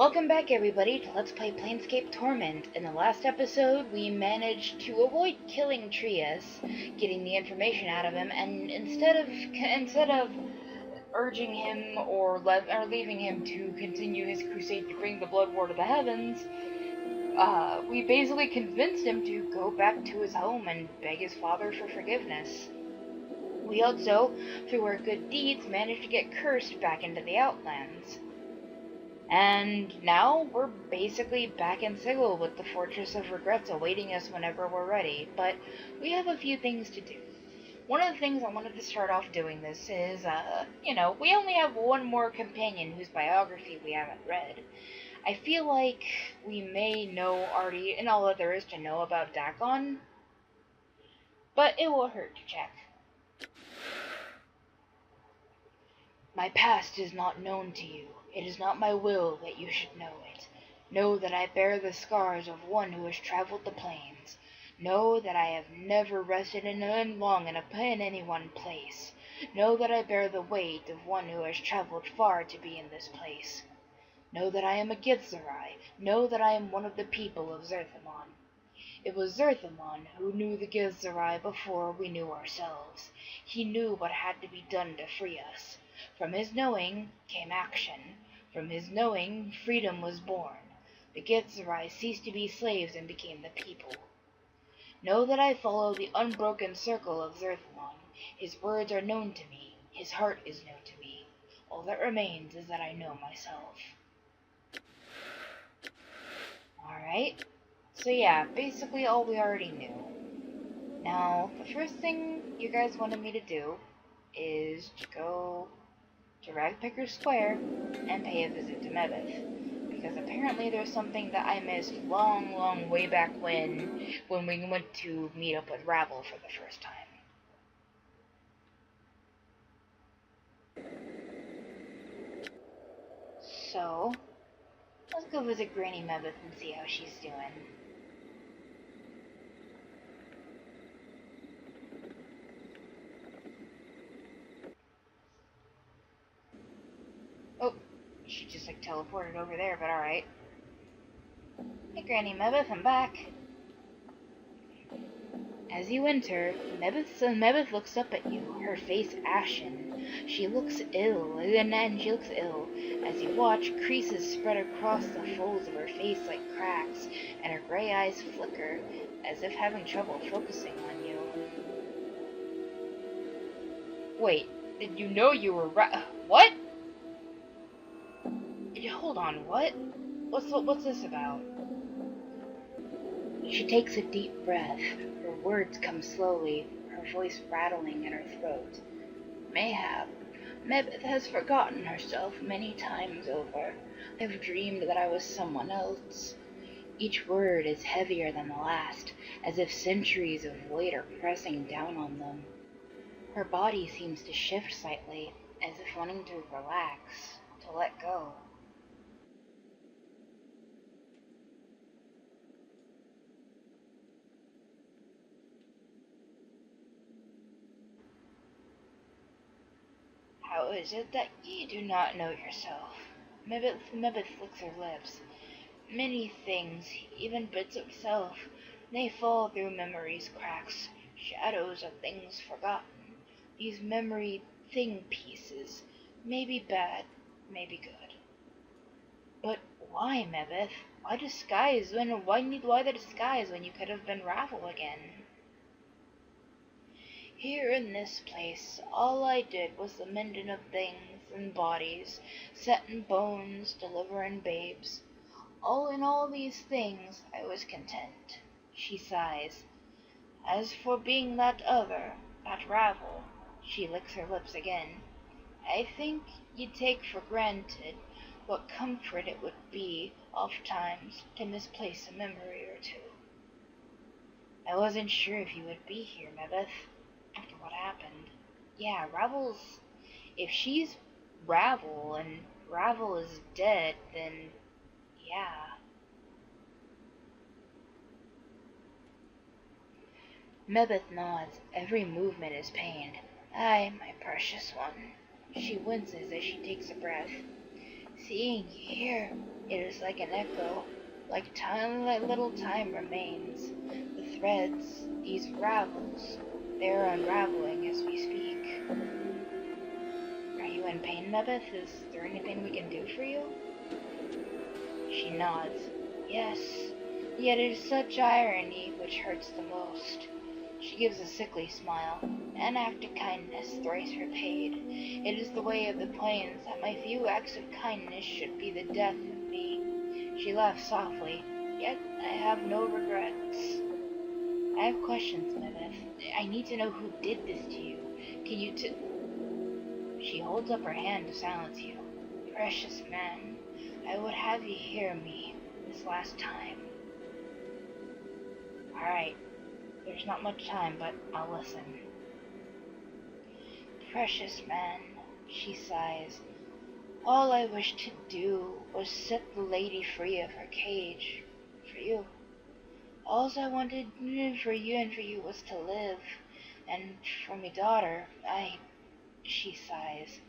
Welcome back everybody to Let's Play Planescape Torment. In the last episode, we managed to avoid killing Trias, getting the information out of him, and instead of urging him or leaving him to continue his crusade to bring the Blood War to the heavens, we basically convinced him to go back to his home and beg his father for forgiveness. We also, through our good deeds, managed to get cursed back into the Outlands. And now we're basically back in Sigil with the Fortress of Regrets awaiting us whenever we're ready, but we have a few things to do. One of the things I wanted to start off doing this is, we only have one more companion whose biography we haven't read. I feel like we may know already and all that there is to know about Dak'kon, but it will hurt to check. My past is not known to you. It is not my will that you should know it. Know that I bear the scars of one who has traveled the plains. Know that I have never rested long in any one place. Know that I bear the weight of one who has traveled far to be in this place. Know that I am a Githzerai. Know that I am one of the people of Zerthamon. It was Zerthamon who knew the Githzerai before we knew ourselves. He knew what had to be done to free us. From his knowing came action. From his knowing, freedom was born. The Githzerai ceased to be slaves and became the people. Know that I follow the unbroken circle of Zerthamon. His words are known to me. His heart is known to me. All that remains is that I know myself. Alright. So yeah, basically all we already knew. Now, the first thing you guys wanted me to do is to go to Ragpicker Square and pay a visit to Mebeth, because apparently there's something that I missed long way back when we went to meet up with Ravel for the first time. So, let's go visit Granny Mebeth and see how she's doing. Oh, she just teleported over there, but alright. Hey Granny Mebeth, I'm back. As you enter, Mebeth looks up at you, her face ashen. She looks ill, As you watch, creases spread across the folds of her face like cracks, and her gray eyes flicker, as if having trouble focusing on you. Wait, did you know you were what? Hold on, what? What's this about? She takes a deep breath. Her words come slowly, her voice rattling in her throat. Mayhap, Mebeth has forgotten herself many times over. I've dreamed that I was someone else. Each word is heavier than the last, as if centuries of weight are pressing down on them. Her body seems to shift slightly, as if wanting to relax, to let go. How is it that ye do not know yourself? Mebeth licks her lips. Many things, even bits of self, they fall through memory's cracks, shadows of things forgotten. These memory thing pieces, may be bad, may be good. But why, Mebeth? Why the disguise when you could have been Ravel again? Here in this place, all I did was the mending of things and bodies, setting bones, delivering babes. All in all these things, I was content. She sighs. As for being that other, that Ravel, she licks her lips again. I think you'd take for granted what comfort it would be, oft-times, to misplace a memory or two. I wasn't sure if you would be here, Mebeth. After what happened. Yeah, if she's Ravel and Ravel is dead, then yeah. Mebeth nods. Every movement is pained. Aye, my precious one. She winces as she takes a breath. Seeing you here It is like an echo, like time, like little time remains. The threads, these ravels, they are unraveling as we speak. Are you in pain, Mebeth? Is there anything we can do for you? She nods. Yes, yet it is such irony which hurts the most. She gives a sickly smile. An act of kindness, thrice repaid. It is the way of the plains that my few acts of kindness should be the death of me. She laughs softly, yet I have no regrets. I have questions, Mebeth. I need to know who did this to you. Can you She holds up her hand to silence you. Precious man, I would have you hear me this last time. Alright, there's not much time, but I'll listen. Precious man, she sighs. All I wished to do was set the lady free of her cage. For you. All I wanted for you and for you was to live. And for my daughter, she sighs.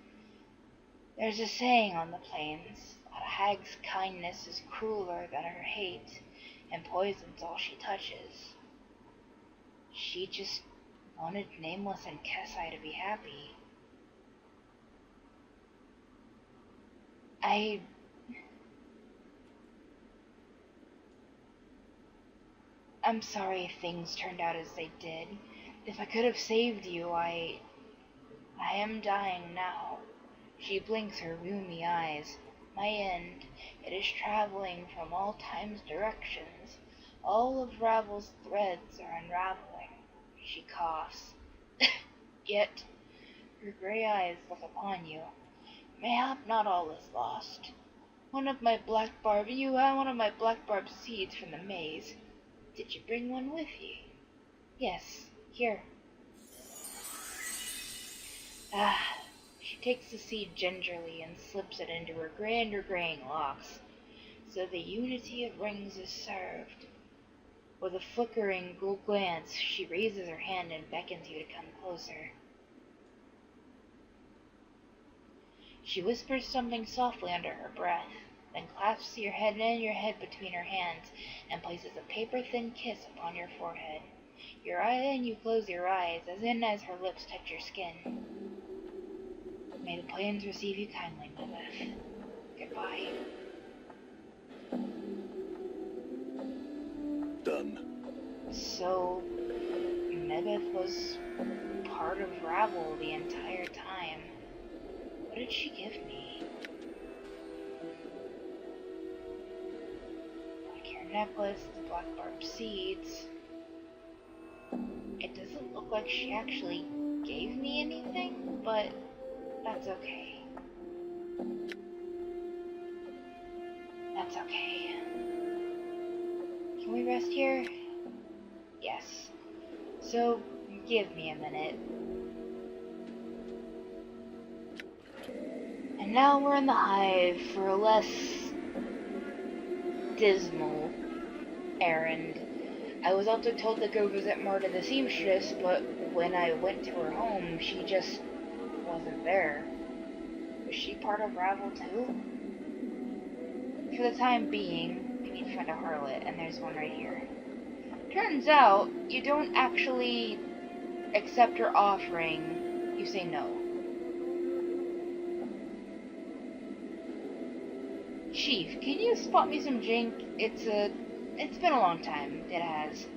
There's a saying on the plains, that a hag's kindness is crueler than her hate, and poisons all she touches. She just wanted Nameless and Kesai to be happy. I'm sorry things turned out as they did. If I could have saved you, I am dying now. She blinks her rheumy eyes. My end, it is traveling from all time's directions. All of Ravel's threads are unraveling. She coughs. Yet, her gray eyes look upon you. Mayhap not all is lost. One of my black barb seeds from the maze. Did you bring one with you? Yes, here. She takes the seed gingerly and slips it into her grander graying locks, so the unity of rings is served. With a flickering glance, she raises her hand and beckons you to come closer. She whispers something softly under her breath, then clasps your head between her hands and places a paper-thin kiss upon your forehead. You close your eyes, as her lips touch your skin. May the plains receive you kindly, Mebeth. Goodbye. Done. So, Mebeth was part of Ravel the entire time. What did she give me? Black hair necklace, the black barb seeds. It doesn't look like she actually gave me anything, but that's okay. That's okay. Can we rest here? Yes. So, give me a minute. And now we're in the hive for a less dismal errand. I was also told to go visit Marta the seamstress, but when I went to her home, she just wasn't there. Was she part of Ravel too? For the time being, we need to find a harlot, and there's one right here. Turns out, you don't actually accept her offering, you say no. Chief, can you spot me some jink? It's been a long time, it has.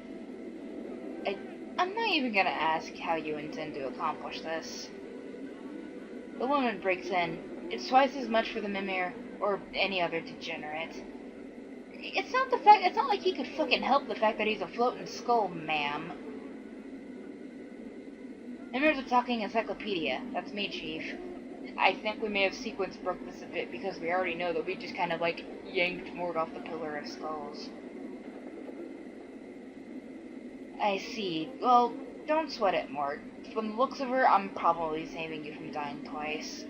I'm not even gonna ask how you intend to accomplish this. The woman breaks in. It's twice as much for the Mimir, or any other degenerate. It's not like he could fucking help the fact that he's a floating skull, ma'am. Mimir's a talking encyclopedia. That's me, Chief. I think we may have sequence broke this a bit because we already know that we just kind of like yanked Mort off the Pillar of Skulls. I see. Well, don't sweat it, Mort. From the looks of her, I'm probably saving you from dying twice.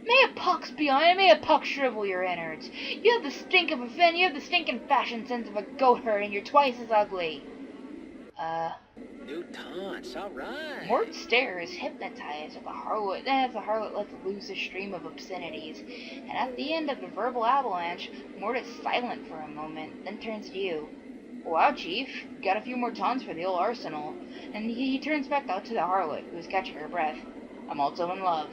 May a pox be on it, may a pox shrivel your innards. You have the stink of a fin, you have the stinking fashion sense of a goat herd, and you're twice as ugly. New taunts, alright. Mort stares, hypnotized, as the harlot lets loose a stream of obscenities, and at the end of the verbal avalanche, Mort is silent for a moment, then turns to you. Wow, Chief, got a few more taunts for the old arsenal. And he turns back out to the harlot, who's catching her breath. I'm also in love.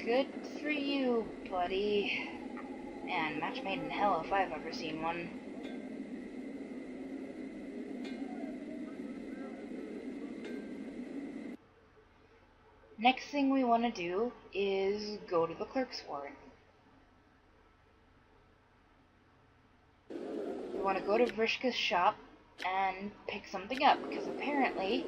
Good for you, buddy. Man, match made in hell if I've ever seen one. Next thing we want to do is go to the clerk's ward. We want to go to Vrishka's shop and pick something up, because apparently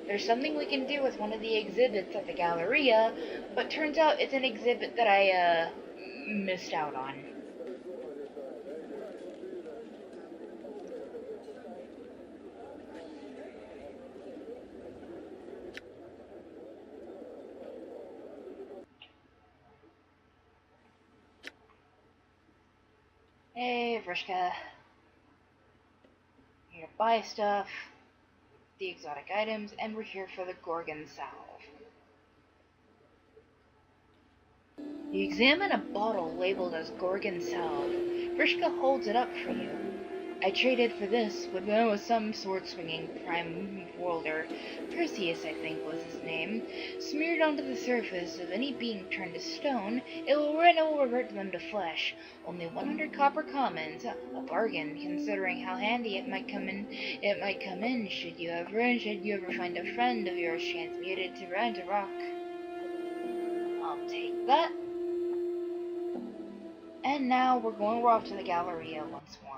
there's something we can do with one of the exhibits at the Galleria, but turns out it's an exhibit that I missed out on. Hey, Vrishka. Here to buy stuff, the exotic items, and we're here for the Gorgon Salve. You examine a bottle labeled as Gorgon Salve. Vrishka holds it up for you. I traded for this with some sword-swinging prime worlder, Perseus I think was his name. Smeared onto the surface of any being turned to stone, it will revert them to flesh. Only 100 copper commons, a bargain considering how handy it might come in should you ever find a friend of yours transmuted to rock. I'll take that. And now we're off to the Galleria once more.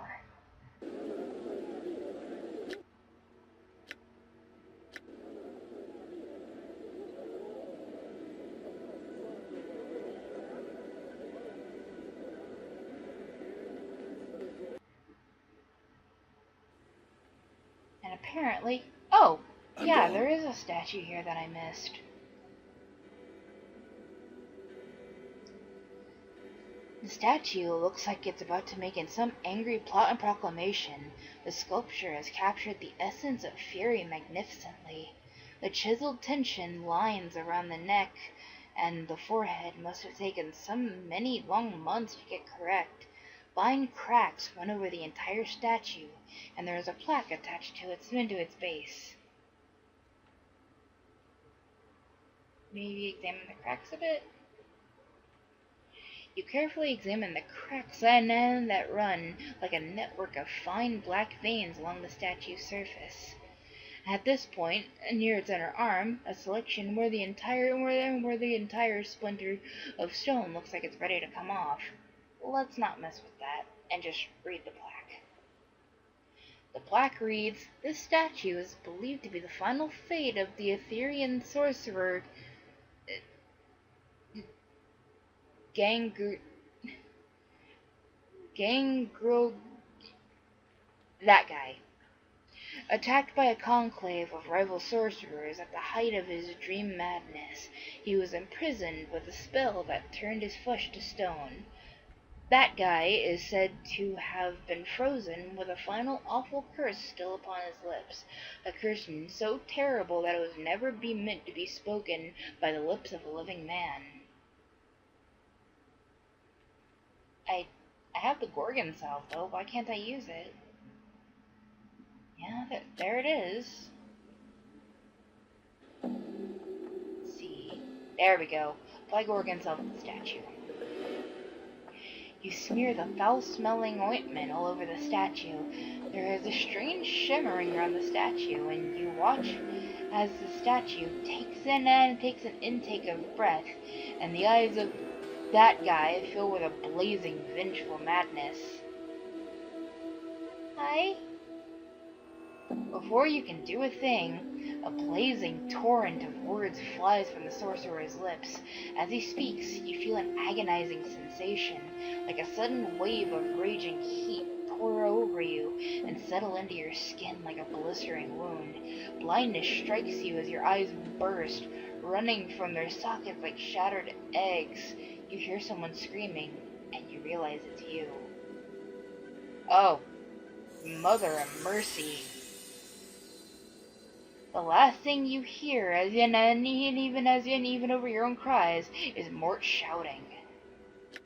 And apparently, oh, yeah, there is a statue here that I missed. The statue looks like it's about to make in some angry plot and proclamation. The sculpture has captured the essence of fury magnificently. The chiseled tension lines around the neck and the forehead must have taken many long months to get correct. Fine cracks run over the entire statue, and there is a plaque attached to its base. Maybe examine the cracks a bit. You carefully examine the cracks that run like a network of fine black veins along the statue's surface. At this point, near its inner arm, a selection where the entire splinter of stone looks like it's ready to come off. Let's not mess with that, and just read the plaque. The plaque reads, "This statue is believed to be the final fate of the Etherean sorcerer that guy. Attacked by a conclave of rival sorcerers at the height of his dream madness, he was imprisoned with a spell that turned his flesh to stone. That guy is said to have been frozen with a final awful curse still upon his lips, a curse so terrible that it was never meant to be spoken by the lips of a living man." I have the Gorgon Salve though, why can't I use it? Yeah, there it is. Let's see. There we go. Apply Gorgon Salve to the statue. You smear the foul-smelling ointment all over the statue. There is a strange shimmering around the statue, and you watch as the statue takes an intake of breath, and the eyes of that guy fill with a blazing, vengeful madness. Hi? Before you can do a thing, a blazing torrent of words flies from the sorcerer's lips. As he speaks, you feel an agonizing sensation, like a sudden wave of raging heat pour over you and settle into your skin like a blistering wound. Blindness strikes you as your eyes burst, running from their sockets like shattered eggs. You hear someone screaming, and you realize it's you. Oh, Mother of Mercy. the last thing you hear, even over your own cries, is Mort shouting.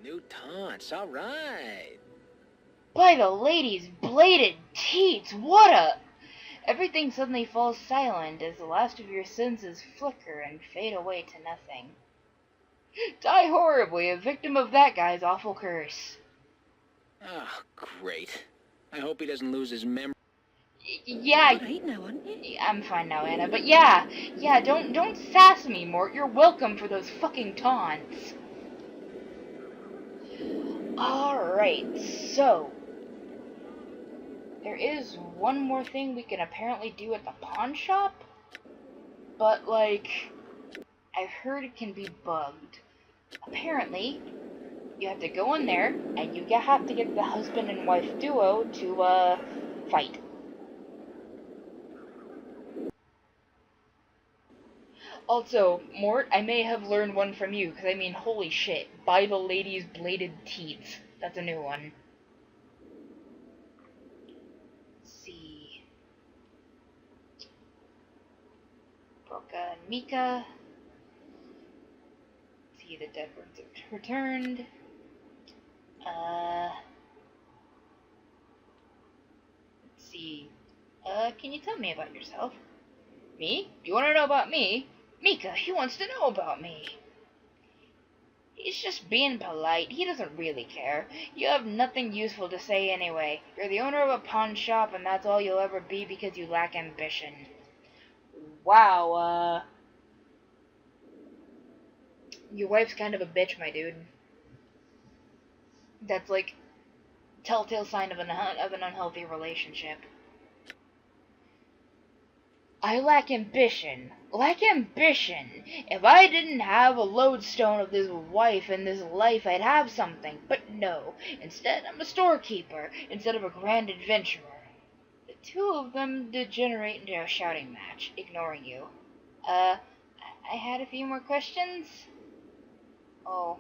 New taunts, alright. By the lady's bladed teats, what a... Everything suddenly falls silent as the last of your senses flicker and fade away to nothing. Die horribly, a victim of that guy's awful curse. Oh, great. I hope he doesn't lose his memory. Yeah, Alright now, aren't you? I'm fine now, Anna, but yeah, don't sass me, Mort. You're welcome for those fucking taunts. Alright, so... there is one more thing we can apparently do at the pawn shop, but, like, I've heard it can be bugged. Apparently, you have to go in there, and you have to get the husband and wife duo to, fight. Also, Mort, I may have learned one from you, because I mean, holy shit, by the lady's bladed teats. That's a new one. Let's see. Broca and Mika. See, the dead ones have returned. Let's see. Can you tell me about yourself? Me? You want to know about me? Mika, he wants to know about me. He's just being polite. He doesn't really care. You have nothing useful to say anyway. You're the owner of a pawn shop, and that's all you'll ever be because you lack ambition. Wow, your wife's kind of a bitch, my dude. That's like telltale sign of an unhealthy relationship. I lack ambition. Lack ambition. If I didn't have a lodestone of this wife and this life, I'd have something. But no. Instead, I'm a storekeeper instead of a grand adventurer. The two of them degenerate into a shouting match, ignoring you. I had a few more questions. Oh.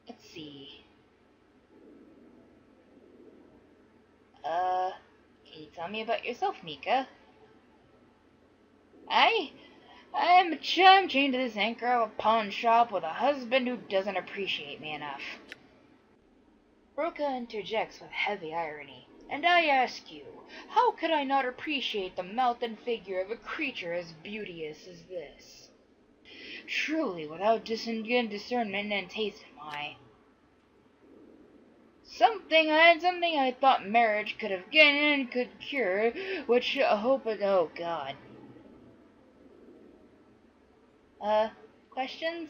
Let's see. Can you tell me about yourself, Mika? I'm chained to this anchor of a pawn shop with a husband who doesn't appreciate me enough. Broca interjects with heavy irony. And I ask you, how could I not appreciate the mouth and figure of a creature as beauteous as this? Truly, without discernment and taste am I. Something I thought marriage could have given and could cure, which I hope it... oh god. Questions?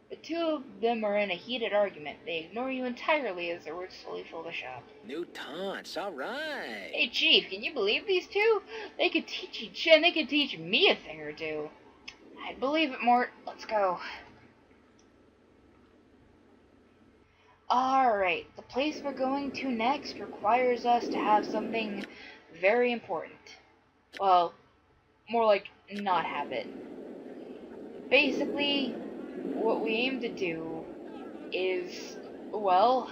The two of them are in a heated argument. They ignore you entirely as their words slowly fill the shop. New taunts, alright. Hey Chief, can you believe these two? They could teach me a thing or two. I'd believe it, Mort. Let's go. Alright, the place we're going to next requires us to have something very important. Well, more like not have it. Basically, what we aim to do is, well,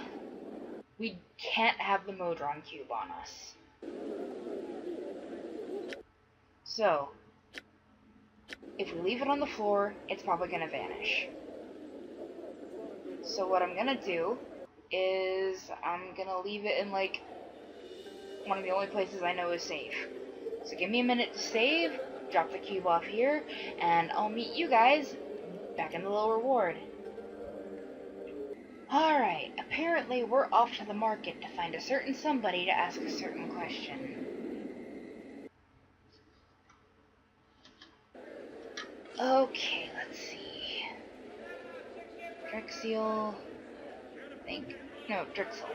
we can't have the Modron Cube on us. So, if we leave it on the floor, it's probably going to vanish. So what I'm gonna do is I'm gonna leave it in like one of the only places I know is safe. So give me a minute to save, drop the cube off here, and I'll meet you guys back in the lower ward. Alright, apparently we're off to the market to find a certain somebody to ask a certain question. Okay, let's see. Drexel, Drexel.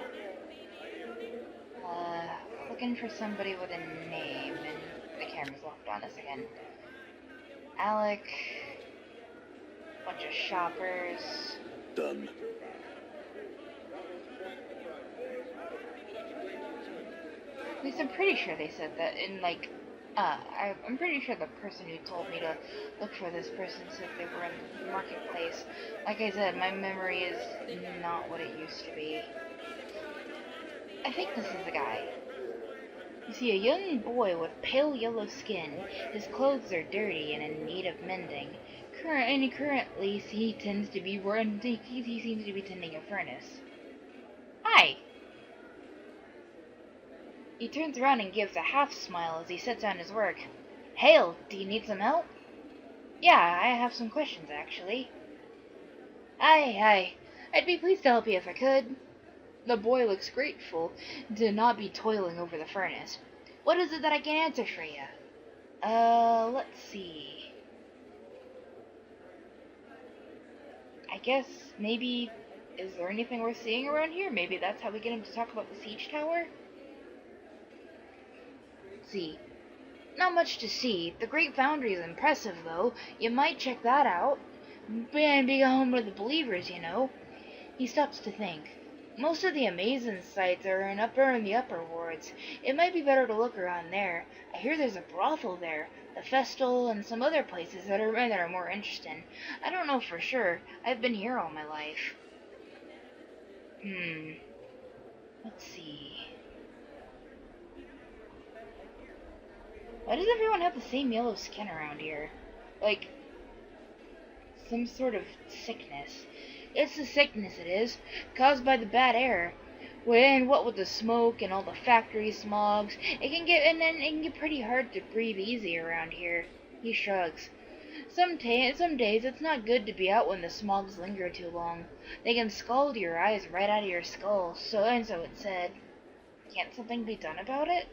Looking for somebody with a name, and the camera's locked on us again. Alec, bunch of shoppers. Done. At least I'm pretty sure they said that in like, I'm pretty sure the person who told me to look for this person said they were in the marketplace. Like I said, my memory is not what it used to be. I think this is the guy. You see a young boy with pale yellow skin. His clothes are dirty and in need of mending. Currently, he seems to be tending a furnace. Hi! He turns around and gives a half smile as he sets down his work. Hail, do you need some help? Yeah, I have some questions, actually. Hi. I'd be pleased to help you if I could. The boy looks grateful to not be toiling over the furnace. What is it that I can answer for you? Let's see. I guess maybe, is there anything worth seeing around here? Maybe that's how we get him to talk about the siege tower? Let's see. Not much to see. The Great Foundry is impressive, though. You might check that out. And be home with the believers, you know. He stops to think. Most of the amazing sites are in the upper wards. It might be better to look around there. I hear there's a brothel there, the Festal, and some other places that are more interesting. I don't know for sure. I've been here all my life. Let's see. Why does everyone have the same yellow skin around here? Like, some sort of sickness. It's the sickness, it is, caused by the bad air. And what with the smoke and all the factory smogs, it can get pretty hard to breathe easy around here. He shrugs. Some days it's not good to be out when the smogs linger too long. They can scald your eyes right out of your skull. So it said. Can't something be done about it?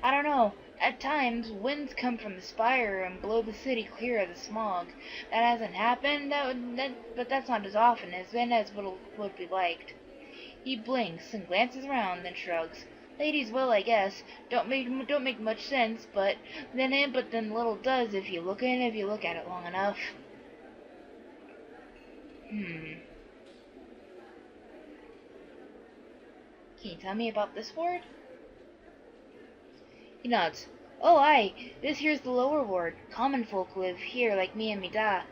I don't know. At times, winds come from the spire and blow the city clear of the smog. That hasn't happened, but that's not as often as would be liked. He blinks and glances around, then shrugs. Ladies will, I guess. Don't make much sense, but then little does if you look at it long enough. Can you tell me about this ward? He nods. Oh, aye, this here's the lower ward. Common folk live here like me and me da.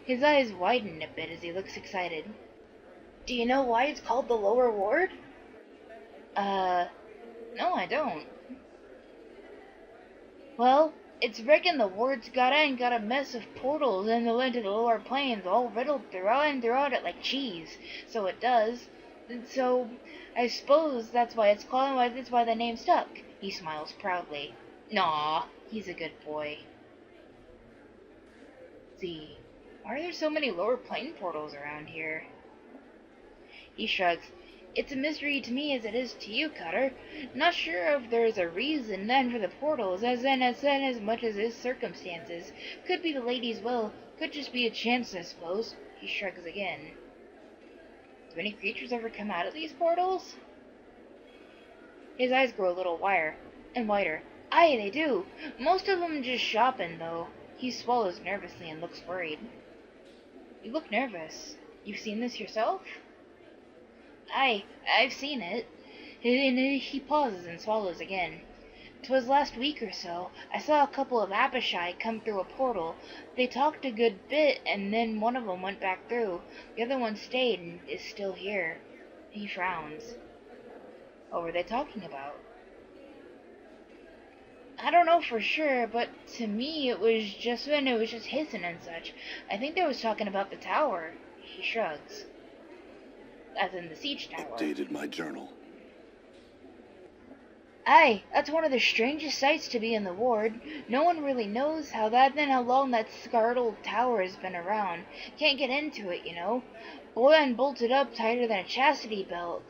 His eyes widen a bit as he looks excited. Do you know why it's called the lower ward? No, I don't. Well, it's reckoned the ward's got a mess of portals into the lower planes, all riddled throughout it like cheese. So it does. And so, I suppose that's why the name stuck. He smiles proudly. Naw, he's a good boy. See, why are there so many lower plane portals around here? He shrugs. It's a mystery to me as it is to you, Cutter. Not sure if there's a reason then for the portals, as much as his circumstances. Could be the lady's will, could just be a chance, I suppose. He shrugs again. Do any creatures ever come out of these portals? His eyes grow a little wider. Aye, they do. Most of them just shopping, though. He swallows nervously and looks worried. You look nervous. You've seen this yourself? Aye, I've seen it. He pauses and swallows again. 'Twas last week or so. I saw a couple of Abishai come through a portal. They talked a good bit, and then one of them went back through. The other one stayed and is still here. He frowns. What were they talking about? I don't know for sure, but to me it was just hissing and such. I think they was talking about the tower. He shrugs. As in the siege tower. Updated my journal. Aye, that's one of the strangest sights to be in the ward. No one really knows how long that scarred old tower has been around. Can't get into it, you know. Bolted up tighter than a chastity belt.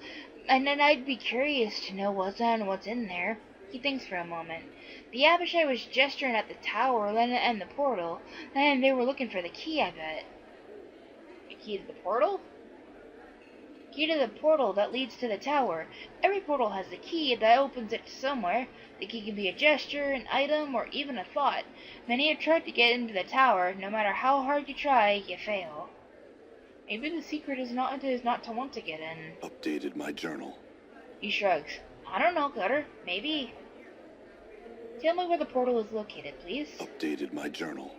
And then I'd be curious to know what's in there. He thinks for a moment. The Abishai was gesturing at the tower and the portal, and they were looking for the key, I bet. The key to the portal? Key to the portal that leads to the tower. Every portal has a key that opens it to somewhere. The key can be a gesture, an item, or even a thought. Many have tried to get into the tower. No matter how hard you try, you fail. Maybe the secret is not to want to get in. Updated my journal. He shrugs. I don't know, Cutter. Maybe. Tell me where the portal is located, please. Updated my journal.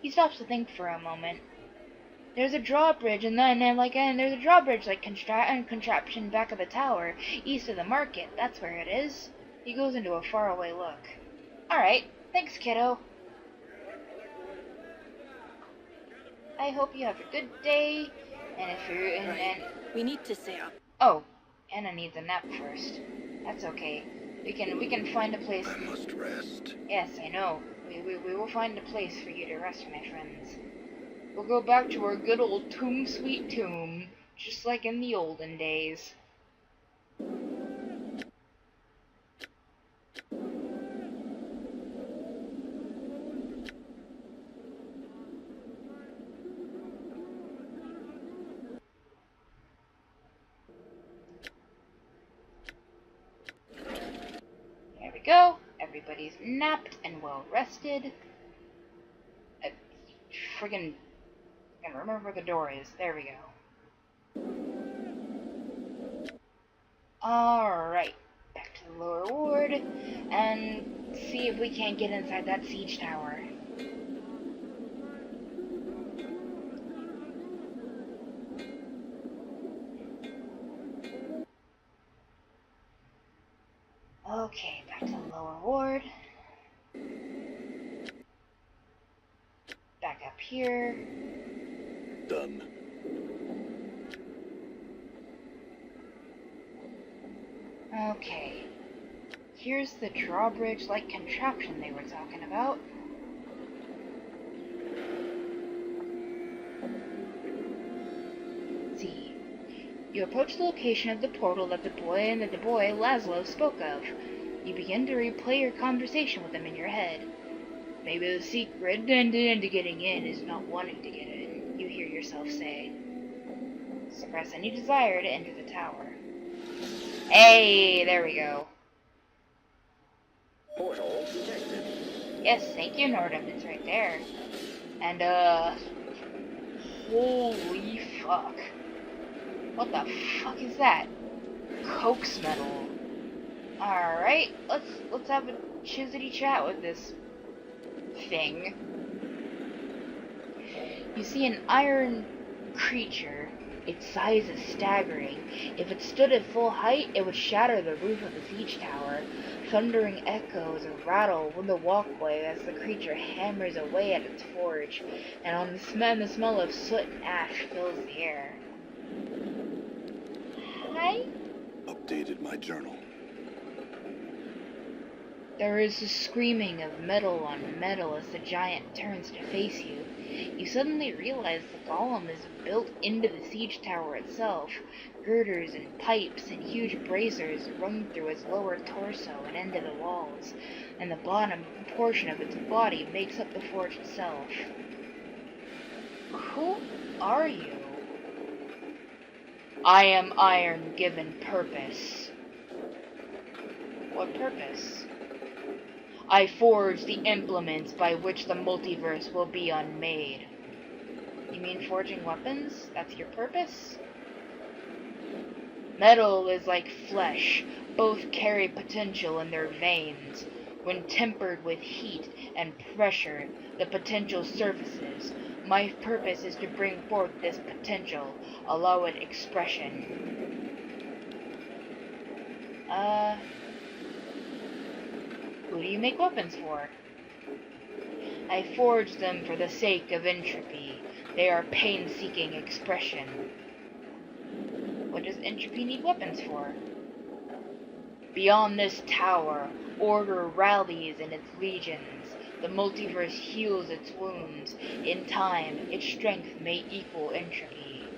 He stops to think for a moment. There's a drawbridge, and there's a drawbridge contraption back of the tower, east of the market. That's where it is. He goes into a faraway look. Alright, thanks, kiddo. I hope you have a good day, and if you're We need to say up. Oh, Anna needs a nap first. That's okay. We can find a place. I must rest. Yes, I know. We will find a place for you to rest, my friends. We'll go back to our good old tomb sweet tomb, just like in the olden days. There we go. Everybody's napped and well rested. Friggin' I can't remember where the door is. There we go. Alright. Back to the lower ward and see if we can't get inside that siege tower. Okay, back to the lower ward. Back up here. Done. Okay. Here's the drawbridge-like contraption they were talking about. Let's see. You approach the location of the portal that the boy Laszlo spoke of. You begin to replay your conversation with him in your head. Maybe the secret to getting in is not wanting to get in, you hear yourself say. Suppress any desire to enter the tower. Hey, there we go. Portal detected. Yes, thank you, Nordum. It's right there. And, holy fuck. What the fuck is that? Coax metal. Alright, let's have a chizzity chat with this thing. You see an iron creature. Its size is staggering. If it stood at full height, it would shatter the roof of the siege tower. Thundering echoes rattle from the walkway as the creature hammers away at its forge, and the smell of soot and ash fills the air. Hi? Updated my journal. There is a screaming of metal on metal as the giant turns to face you. You suddenly realize the golem is built into the siege tower itself. Girders and pipes and huge bracers run through its lower torso and into the walls, and the bottom portion of its body makes up the forge itself. Who are you? I am iron given purpose. What purpose? I forge the implements by which the multiverse will be unmade. You mean forging weapons? That's your purpose? Metal is like flesh. Both carry potential in their veins. When tempered with heat and pressure, the potential surfaces. My purpose is to bring forth this potential, allow it expression. Who do you make weapons for? I forge them for the sake of entropy. They are painstaking expression. What does entropy need weapons for? Beyond this tower, order rallies in its legions. The multiverse heals its wounds. In time, its strength may equal entropy.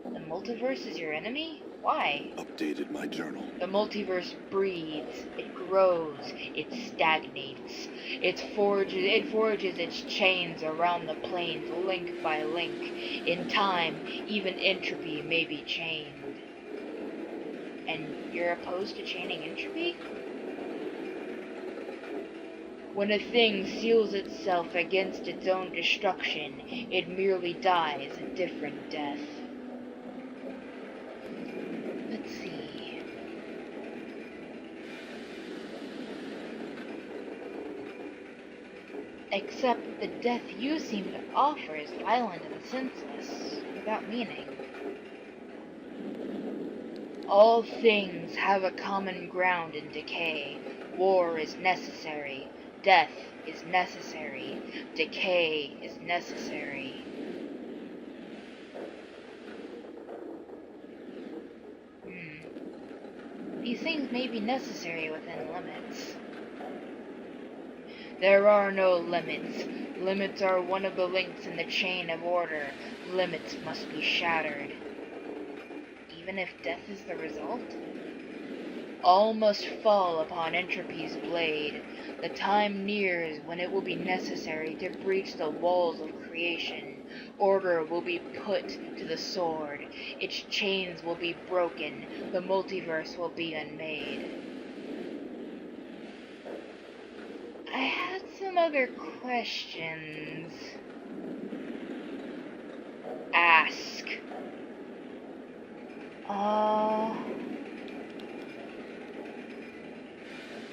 The multiverse is your enemy? Why? Updated my journal. The multiverse breathes, it grows, it stagnates. It forges its chains around the planes link by link. In time, even entropy may be chained. And you're opposed to chaining entropy? When a thing seals itself against its own destruction, it merely dies a different death. Let's see. A Except the death you seem to offer is violent and senseless, without meaning. All things have a common ground in decay. War is necessary. Death is necessary. Decay is necessary. These things may be necessary within limits. There are no limits. Limits are one of the links in the chain of order. Limits must be shattered. Even if death is the result? All must fall upon Entropy's blade. The time nears when it will be necessary to breach the walls of creation. Order will be put to the sword. Its chains will be broken. The multiverse will be unmade. I had some other questions. Ask.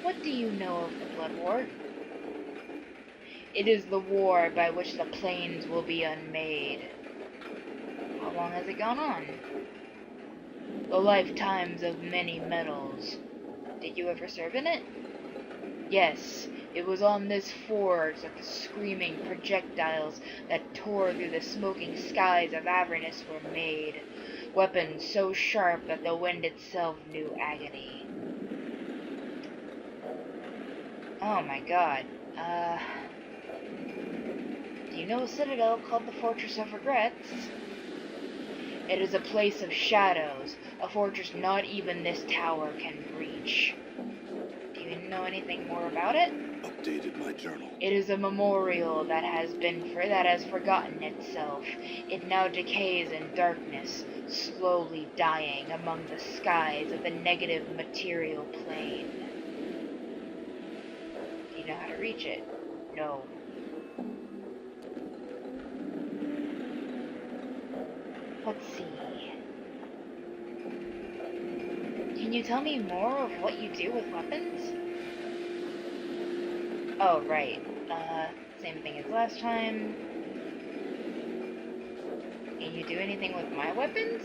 What do you know of the Blood War? It is the war by which the planes will be unmade. How long has it gone on? The lifetimes of many metals. Did you ever serve in it? Yes, it was on this forge that the screaming projectiles that tore through the smoking skies of Avernus were made. Weapons so sharp that the wind itself knew agony. Oh my god. Do you know a citadel called the Fortress of Regrets? It is a place of shadows, a fortress not even this tower can breach. Do you know anything more about it? Updated my journal. It is a memorial that has forgotten itself. It now decays in darkness, slowly dying among the skies of the negative material plane. Do you know how to reach it? No. Let's see. Can you tell me more of what you do with weapons? Oh, right. Same thing as last time. Can you do anything with my weapons?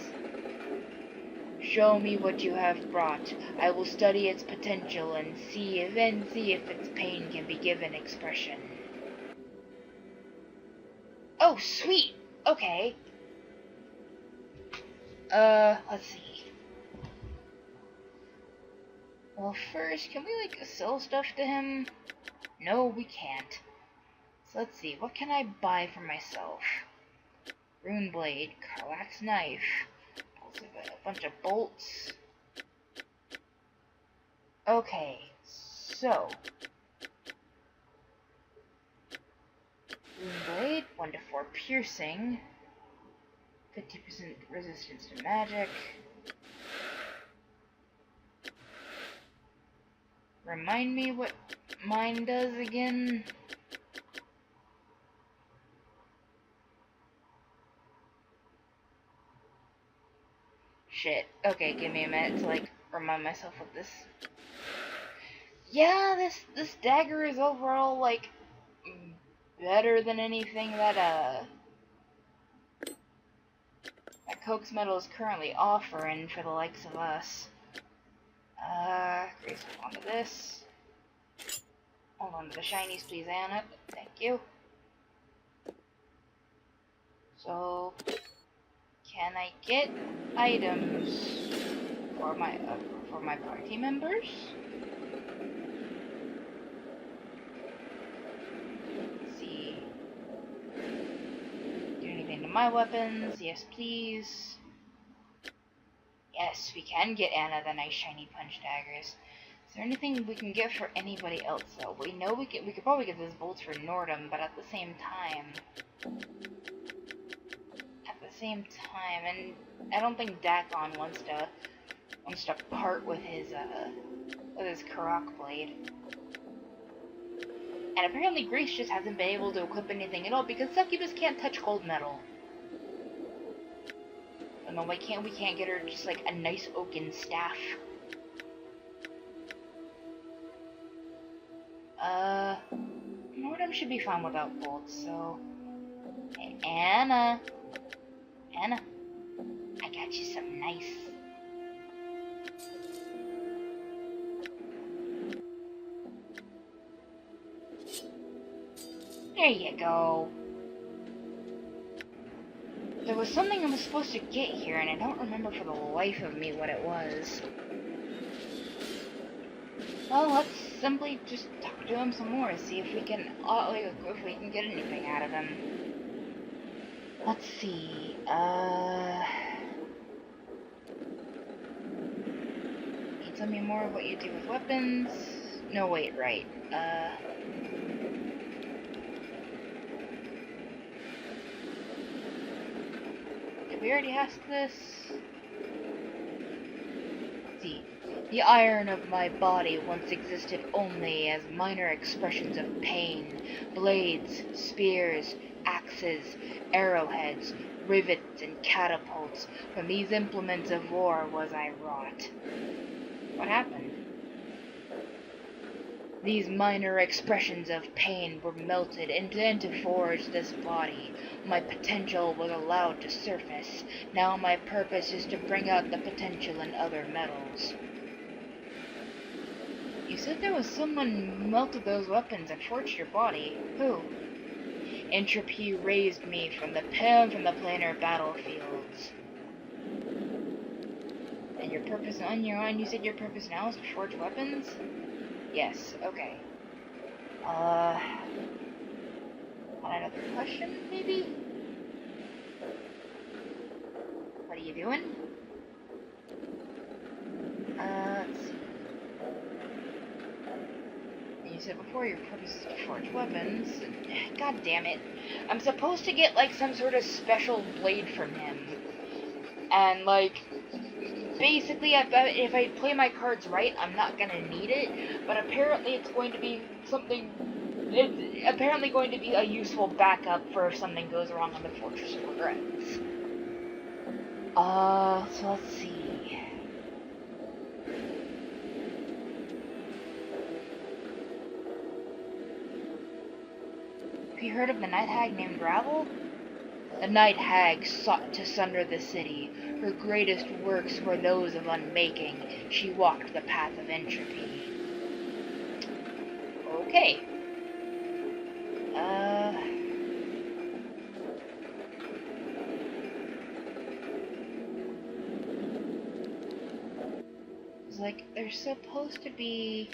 Show me what you have brought. I will study its potential and see if its pain can be given expression. Oh, sweet! Okay. Let's see. Well, first, can we, sell stuff to him? No, we can't. So let's see, what can I buy for myself? Rune blade, Karlak's knife, also a bunch of bolts. Okay, so Rune blade, 1 to 4 piercing, 50% resistance to magic. Remind me what mine does again. Shit. Okay, give me a minute to remind myself of this. Yeah, this dagger is overall better than anything that Coke's Metal is currently offering for the likes of us. Grace, hold on to this. Hold on to the shinies, please, Anna. Thank you. So, can I get items for my party members? Let's see. Do anything to my weapons? Yes, please. Yes, we can get Anna the nice shiny punch daggers. Is there anything we can get for anybody else though? We know we could probably get those bolts for Nordum, but at the same time, and I don't think Dak'kon wants to part with his Karak blade. And apparently Grace just hasn't been able to equip anything at all because Succubus can't touch cold metal. No, we can't get her just a nice oaken staff. Nordum item should be fine without bolts, so... Hey, Anna! Anna, I got you something nice. There you go. There was something I was supposed to get here, and I don't remember for the life of me what it was. Well, let's simply just talk to him some more, see if we can, if we can get anything out of him. Let's see, Can you tell me more of what you do with weapons? No, wait, right, did we already ask this? Let's see. The iron of my body once existed only as minor expressions of pain. Blades, spears, axes, arrowheads, rivets, and catapults. From these implements of war was I wrought. What happened? These minor expressions of pain were melted into forge this body. My potential was allowed to surface. Now my purpose is to bring out the potential in other metals. You said there was someone melted those weapons and forged your body. Who? Entropy raised me from the planar battlefields. And your purpose on your own, you said your purpose now is to forge weapons? Yes, okay. Another question, maybe? What are you doing? Let's see. You said before your purpose is to forge weapons. God damn it. I'm supposed to get, like, some sort of special blade from him. And, like, basically, if I play my cards right, I'm not gonna need it. But apparently it's going to be something... It's apparently going to be a useful backup for if something goes wrong on the Fortress of Regrets. So let's see. Have you heard of the night hag named Gravel? The night hag sought to sunder the city. Her greatest works were those of unmaking. She walked the path of entropy. Okay. It's like, there's supposed to be...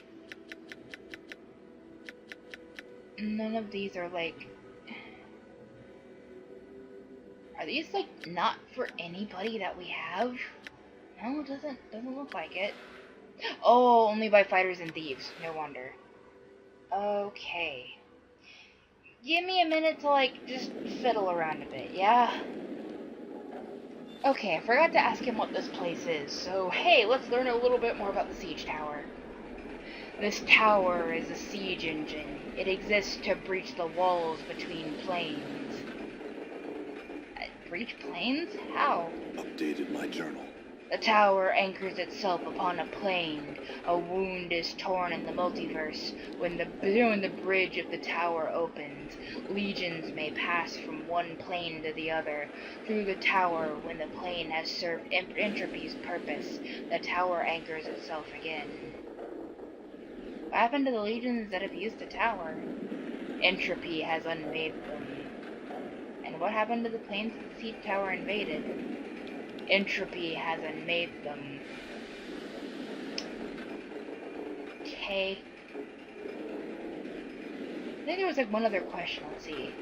None of these are, like... Are these, like, not for anybody that we have? No, it doesn't look like it. Oh, only by fighters and thieves. No wonder. Okay. Give me a minute to, like, just fiddle around a bit, yeah? Okay, I forgot to ask him what this place is, so hey, let's learn a little bit more about the siege tower. This tower is a siege engine. It exists to breach the walls between planes. Breach planes? How? Updated my journal. The tower anchors itself upon a plane. A wound is torn in the multiverse. When the bridge of the tower opens, legions may pass from one plane to the other. Through the tower, when the plane has served entropy's purpose, the tower anchors itself again. What happened to the legions that have used the tower? Entropy has unmade them. And what happened to the planes that the siege tower invaded? Entropy has unmade them. Okay. I think there was like one other question, let's see.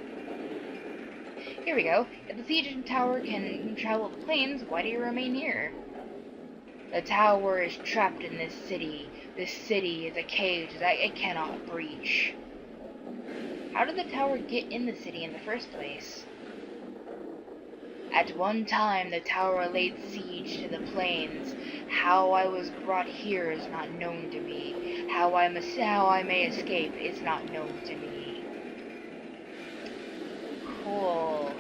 Here we go. If the siege tower can travel the planes, why do you remain here? The tower is trapped in this city. This city is a cage that it cannot breach. How did the tower get in the city in the first place? At one time, the tower laid siege to the plains. How I was brought here is not known to me. How I may escape is not known to me. Cool.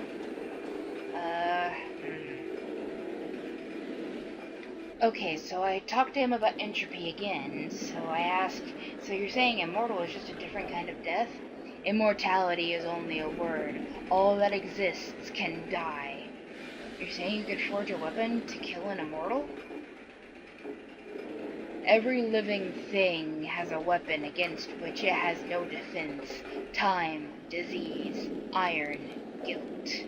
Okay, so I talked to him about entropy again. So I asked, so you're saying immortal is just a different kind of death? Immortality is only a word. All that exists can die. You're saying you could forge a weapon to kill an immortal? Every living thing has a weapon against which it has no defense. Time, disease, iron, guilt.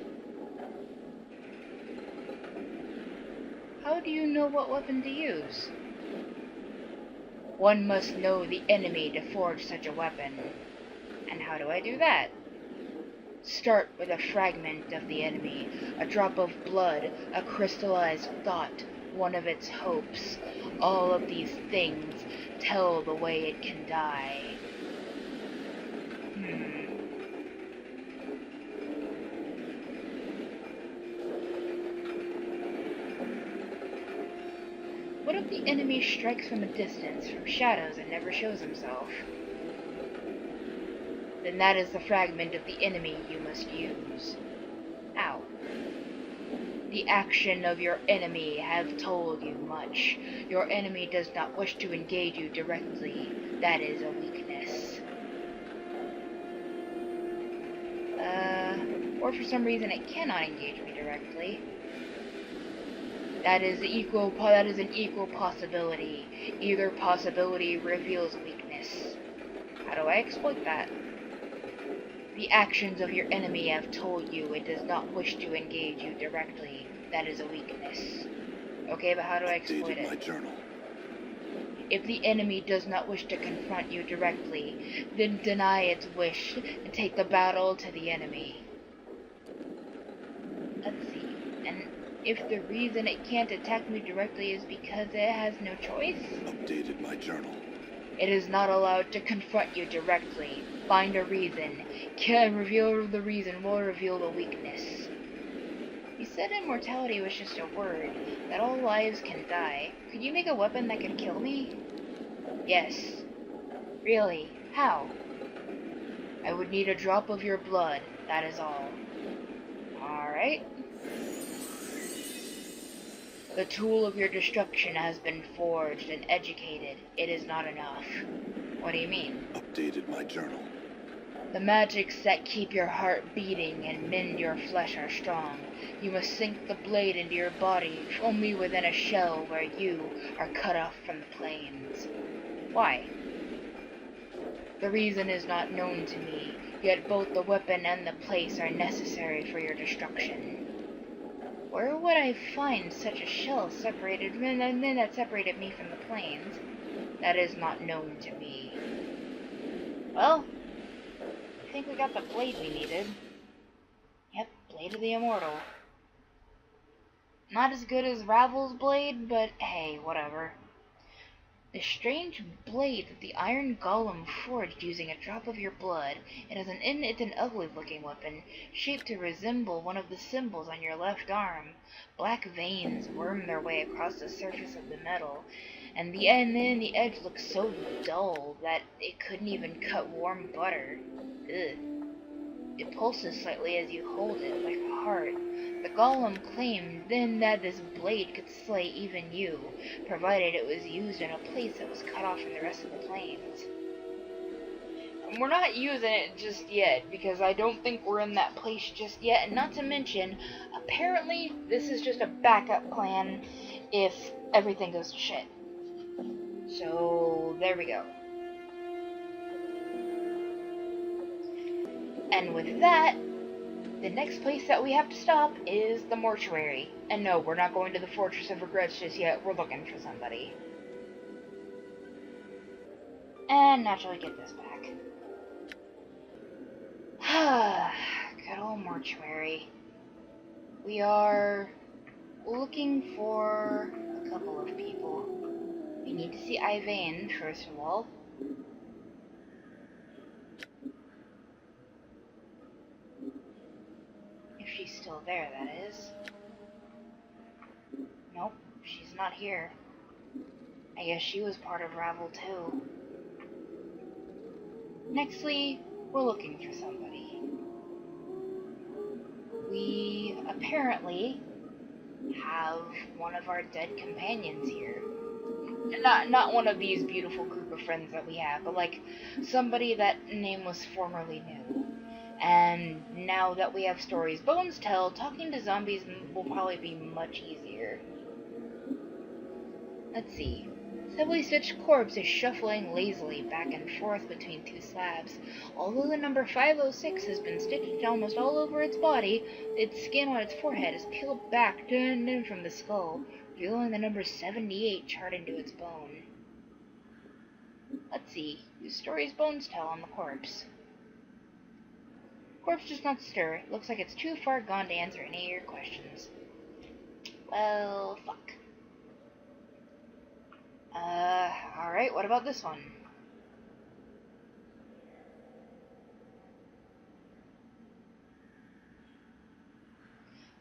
How do you know what weapon to use? One must know the enemy to forge such a weapon. And how do I do that? Start with a fragment of the enemy, a drop of blood, a crystallized thought, one of its hopes. All of these things tell the way it can die. What if the enemy strikes from a distance, from shadows, and never shows himself? Then that is the fragment of the enemy you must use. Ow. The action of your enemy have told you much. Your enemy does not wish to engage you directly. That is a weakness. Or for some reason it cannot engage me directly. That is an equal possibility. Either possibility reveals weakness. How do I exploit that? The actions of your enemy have told you it does not wish to engage you directly. That is a weakness. Okay, but how do I exploit it? My journal. If the enemy does not wish to confront you directly, then deny its wish and take the battle to the enemy. Let's see. And if the reason it can't attack me directly is because it has no choice? Updated my journal. It is not allowed to confront you directly. Find a reason. Can reveal the reason will reveal the weakness. You said immortality was just a word, that all lives can die. Could you make a weapon that could kill me? Yes. Really? How? I would need a drop of your blood, that is all. Alright. The tool of your destruction has been forged and educated. It is not enough. What do you mean? Updated my journal. The magics that keep your heart beating and mend your flesh are strong. You must sink the blade into your body only within a shell where you are cut off from the plains. Why? The reason is not known to me, yet both the weapon and the place are necessary for your destruction. Where would I find such a shell separated that separated me from the plains? That is not known to me. Well, I think we got the blade we needed. Yep, Blade of the Immortal. Not as good as Ravel's blade, but hey, whatever. The strange blade that the Iron Golem forged using a drop of your blood. It's an ugly-looking weapon, shaped to resemble one of the symbols on your left arm. Black veins worm their way across the surface of the metal, and then the edge looks so dull that it couldn't even cut warm butter. Ugh. It pulses slightly as you hold it, like a heart. The Golem claimed then that this blade could slay even you, provided it was used in a place that was cut off from the rest of the plains. And we're not using it just yet, because I don't think we're in that place just yet, and not to mention, apparently this is just a backup plan if everything goes to shit. So, there we go. And with that, the next place that we have to stop is the mortuary. And no, we're not going to the Fortress of Regrets just yet. We're looking for somebody. And naturally get this back. Good old mortuary. We are looking for a couple of people. We need to see Yvain, first of all. She's still there, that is. Nope, she's not here. I guess she was part of Ravel too. Nextly, we're looking for somebody. We apparently have one of our dead companions here. Not one of these beautiful group of friends that we have, but like somebody that name was formerly new. And now that we have stories Bones tell, talking to zombies will probably be much easier. Let's see. Heavily stitched corpse is shuffling lazily back and forth between two slabs. Although the number 506 has been stitched almost all over its body, its skin on its forehead is peeled back from the skull, revealing the number 78 charred into its bone. Let's see. Whose stories Bones tell on the corpse? Corpse does not stir. It looks like it's too far gone to answer any of your questions. Well, fuck. Alright, what about this one?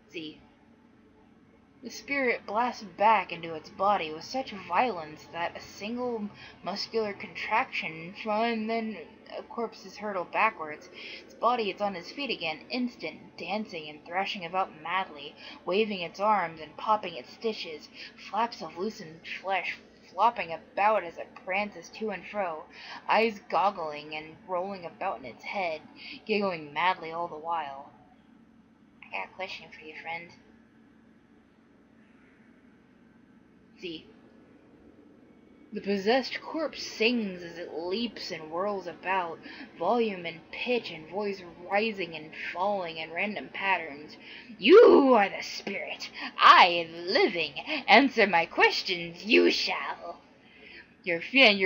Let's see. The spirit blasts back into its body with such violence that a single muscular contraction and then a corpse is hurtled backwards. Its body is on its feet again, instant, dancing and thrashing about madly, waving its arms and popping its stitches, flaps of loosened flesh flopping about as it prances to and fro, eyes goggling and rolling about in its head, giggling madly all the while. I got a question for you, friend. See. The possessed corpse sings as it leaps and whirls about, volume and pitch and voice rising and falling in random patterns. You are the spirit. I am living. Answer my questions, you shall. Your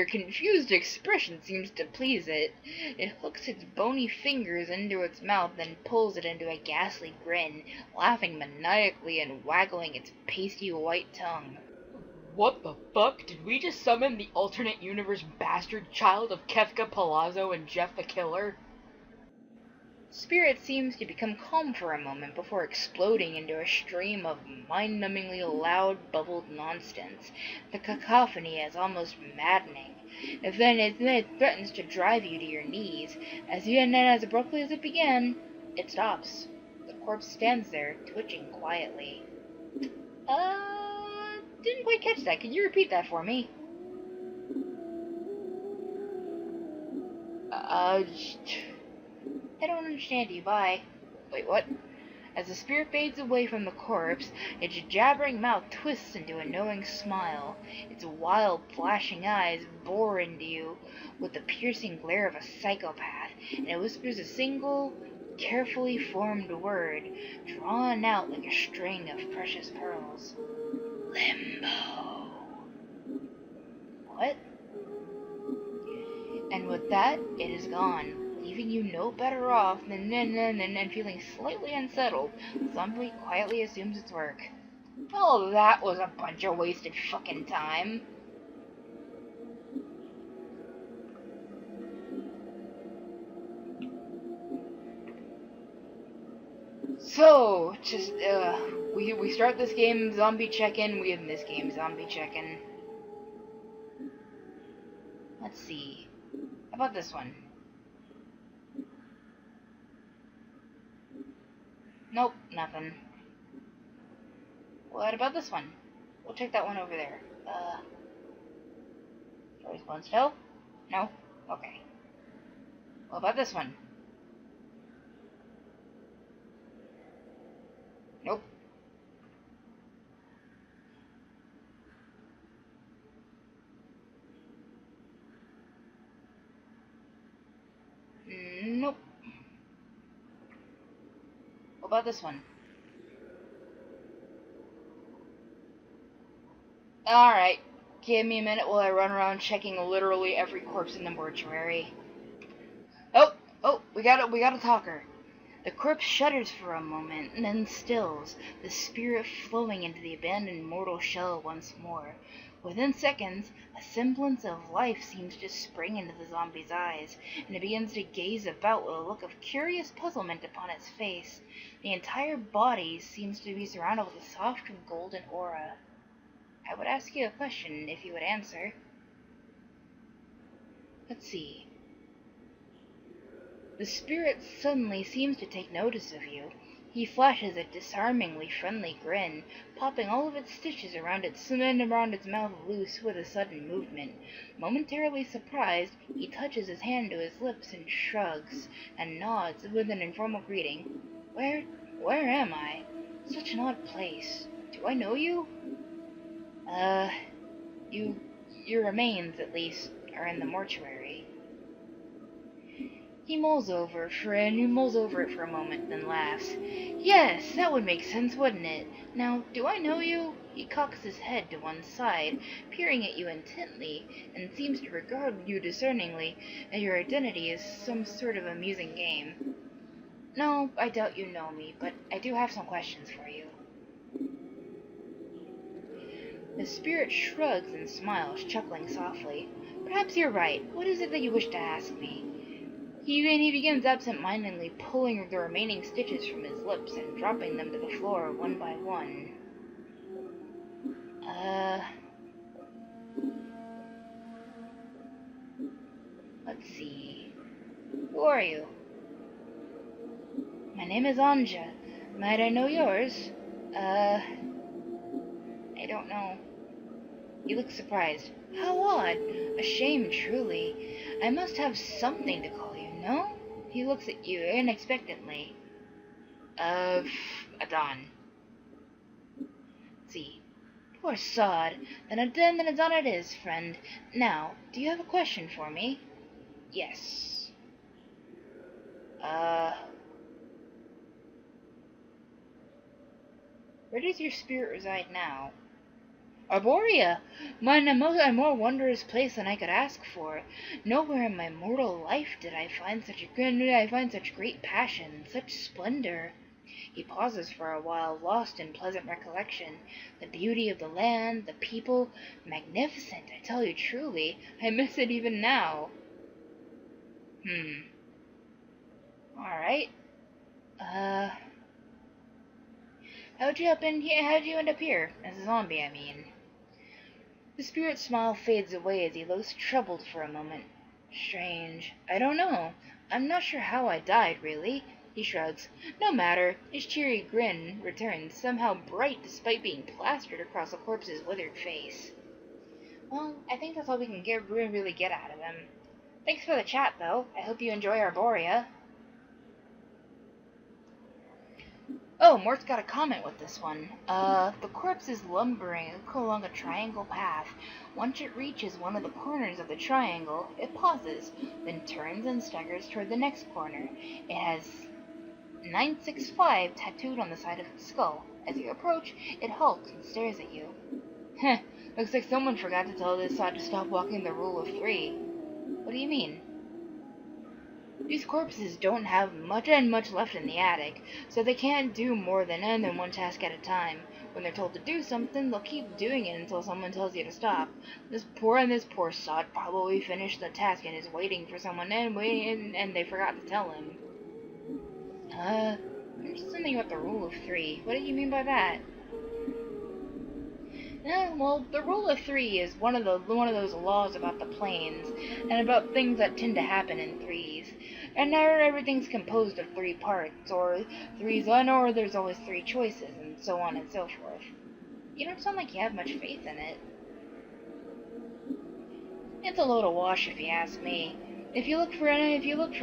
confused expression seems to please it. It hooks its bony fingers into its mouth, then pulls it into a ghastly grin, laughing maniacally and waggling its pasty white tongue. What the fuck? Did we just summon the alternate universe bastard child of Kefka Palazzo and Jeff the Killer? Spirit seems to become calm for a moment before exploding into a stream of mind-numbingly loud, bubbled nonsense. The cacophony is almost maddening. Then it threatens to drive you to your knees. And then as abruptly as it began, it stops. The corpse stands there, twitching quietly. Didn't quite catch that. Can you repeat that for me? I don't understand you. Bye. Wait, what? As the spirit fades away from the corpse, its jabbering mouth twists into a knowing smile. Its wild, flashing eyes bore into you with the piercing glare of a psychopath, and it whispers a single, carefully formed word, drawn out like a string of precious pearls. Limbo. What? And with that, it is gone, leaving you no better off than feeling slightly unsettled. The zombie quietly assumes its work. Oh, that was a bunch of wasted fucking time. So, just, we start this game, zombie check-in, we end this game, zombie check-in. Let's see. How about this one? Nope, nothing. What about this one? We'll check that one over there. Stories Bones tell? No? Okay. What about this one? Nope. Nope. What about this one? Alright. Give me a minute while I run around checking literally every corpse in the mortuary. Oh, we got a talker. The corpse shudders for a moment, and then stills, the spirit flowing into the abandoned mortal shell once more. Within seconds, a semblance of life seems to spring into the zombie's eyes, and it begins to gaze about with a look of curious puzzlement upon its face. The entire body seems to be surrounded with a soft golden aura. I would ask you a question if you would answer. Let's see. The spirit suddenly seems to take notice of you. He flashes a disarmingly friendly grin, popping all of its stitches around its mouth loose with a sudden movement. Momentarily surprised, he touches his hand to his lips and shrugs, and nods with an informal greeting. Where am I? Such an odd place. Do I know you? Your remains, at least, are in the mortuary. He mulls over it for a moment, then laughs. Yes, that would make sense, wouldn't it? Now, do I know you? He cocks his head to one side, peering at you intently, and seems to regard you discerningly, as your identity is some sort of amusing game. No, I doubt you know me, but I do have some questions for you. The spirit shrugs and smiles, chuckling softly. Perhaps you're right. What is it that you wish to ask me? He begins absent-mindedly pulling the remaining stitches from his lips and dropping them to the floor one by one. Let's see. Who are you? My name is Anja. Might I know yours? I don't know. You look surprised. How odd. A shame, truly. I must have something to call you, no? He looks at you unexpectedly. Adon. Let's see. Poor sod. Then Adon it is, friend. Now, do you have a question for me? Yes. Where does your spirit reside now? Arborea! A more wondrous place than I could ask for. Nowhere in my mortal life did I find such great passion, such splendor. He pauses for a while, lost in pleasant recollection. The beauty of the land, the people, magnificent, I tell you truly. I miss it even now. Alright. How'd you end up here? As a zombie, I mean. The spirit's smile fades away as he looks troubled for a moment. Strange. I don't know. I'm not sure how I died, really. He shrugs. No matter. His cheery grin returns, somehow bright despite being plastered across the corpse's withered face. Well, I think that's all we can really get out of him. Thanks for the chat, though. I hope you enjoy Arborea. Oh, Mort's got a comment with this one. The corpse is lumbering along a triangle path. Once it reaches one of the corners of the triangle, it pauses, then turns and staggers toward the next corner. It has 965 tattooed on the side of its skull. As you approach, it halts and stares at you. Heh, looks like someone forgot to tell this sod to stop walking the rule of 3. What do you mean? These corpses don't have much left in the attic, so they can't do more than one task at a time. When they're told to do something, they'll keep doing it until someone tells you to stop. This poor sod probably finished the task and is waiting for someone and they forgot to tell him. There's something about the rule of 3. What do you mean by that? Well, the rule of 3 is one of those laws about the planes, and about things that tend to happen in 3s. And now everything's composed of 3 parts, or there's always 3 choices, and so on and so forth. You don't sound like you have much faith in it. It's a load of wash if you ask me. If you look for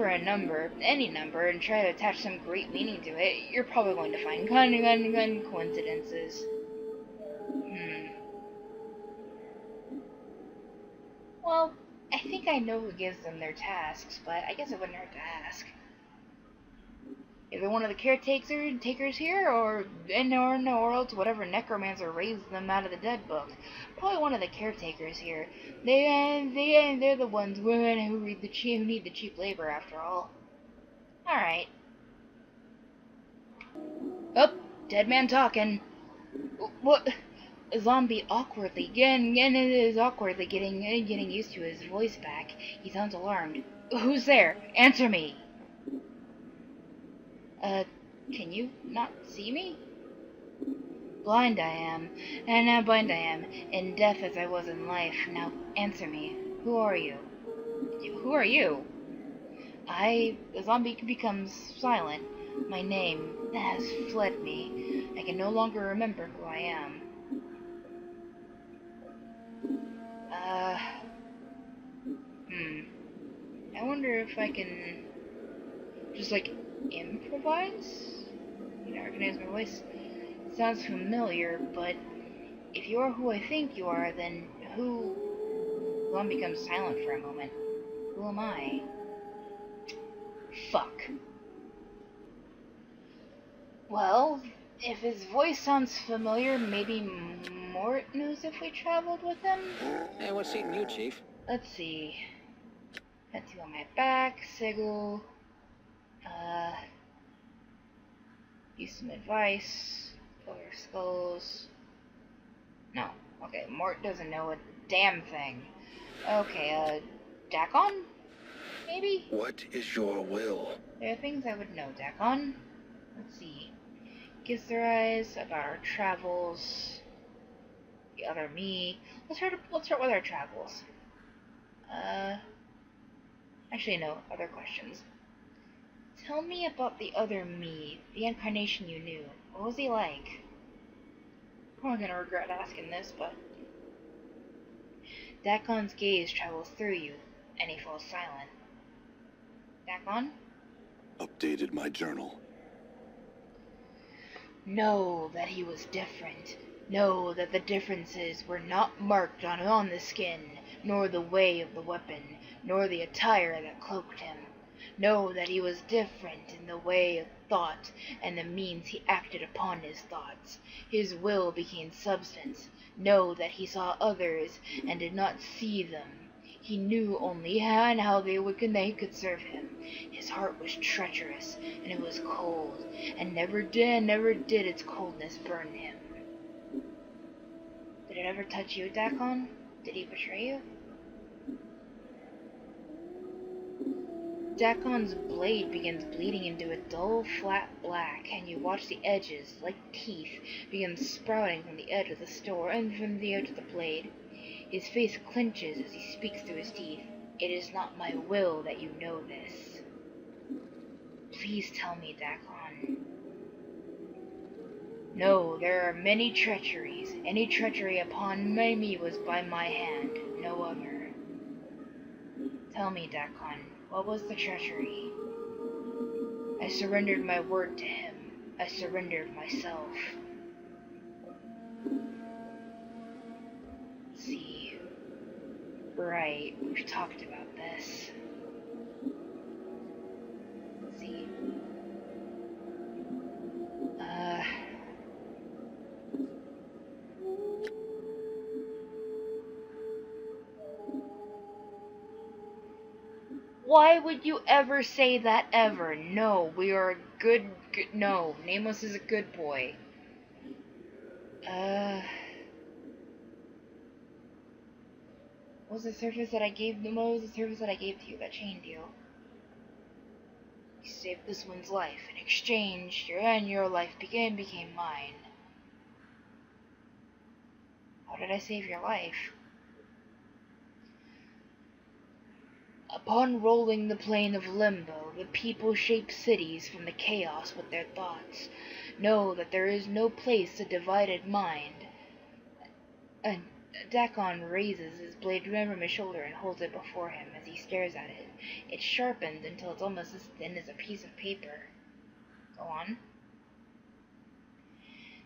a number, any number, and try to attach some great meaning to it, you're probably going to find coincidences. Well, I think I know who gives them their tasks, but I guess it wouldn't hurt to ask. Either one of the caretakers here, or else whatever necromancer raised them out of the dead book. Probably one of the caretakers here. They're the ones who need the cheap labor, after all. Alright. Oh, dead man talking. What? A zombie awkwardly getting used to his voice back. He sounds alarmed. Who's there? Answer me! Can you not see me? Blind I am, and deaf as I was in life. Now answer me. Who are you? Who are you? The zombie becomes silent. My name has fled me. I can no longer remember who I am. I wonder if I can just, like, improvise? You know, recognize my voice? It sounds familiar, but if you are who I think you are, then who... Lon becomes silent for a moment. Who am I? Fuck. Well, if his voice sounds familiar, maybe Mort knows if we traveled with him? Hey, what's eating you, Chief? Let's see. Tattoo on my back, Sigil. Use some advice. Color skulls. No. Okay, Mort doesn't know a damn thing. Okay, Dak'kon? Maybe? What is your will? There are things I would know, Dak'kon. Let's see. Githerize, about our travels. The other me. Let's start with our travels. Actually, no, other questions. Tell me about the other me, the incarnation you knew. What was he like? I'm probably gonna regret asking this, but... Dak'kon's gaze travels through you, and he falls silent. Dak'kon? Updated my journal. Know that he was different. Know that the differences were not marked on the skin, nor the way of the weapon, nor the attire that cloaked him. Know that he was different in the way of thought and the means he acted upon his thoughts. His will became substance. Know that he saw others and did not see them. He knew only how they could serve him. His heart was treacherous, and it was cold, and never did its coldness burn him. Did it ever touch you, Dak'kon? Did he betray you? Dak'kon's blade begins bleeding into a dull, flat black, and you watch the edges, like teeth, begin sprouting from the edge of the store and from the edge of the blade. His face clenches as he speaks through his teeth. It is not my will that you know this. Please tell me, Dak'kon. No, there are many treacheries. Any treachery upon me was by my hand, no other. Tell me, Dak'kon, what was the treachery? I surrendered my word to him. I surrendered myself. Let's see. Right, we've talked about this. Let's see. Why would you ever say that ever? No, we are a good no, Nameless is a good boy. What was the service that I gave to you that chained you? You saved this one's life. In exchange, your life became mine. How did I save your life? Upon rolling the plane of limbo, the people shape cities from the chaos with their thoughts. Know that there is no place a divided mind. And Dak'kon raises his blade from his shoulder and holds it before him as he stares at it. It sharpens until it's almost as thin as a piece of paper. Go on.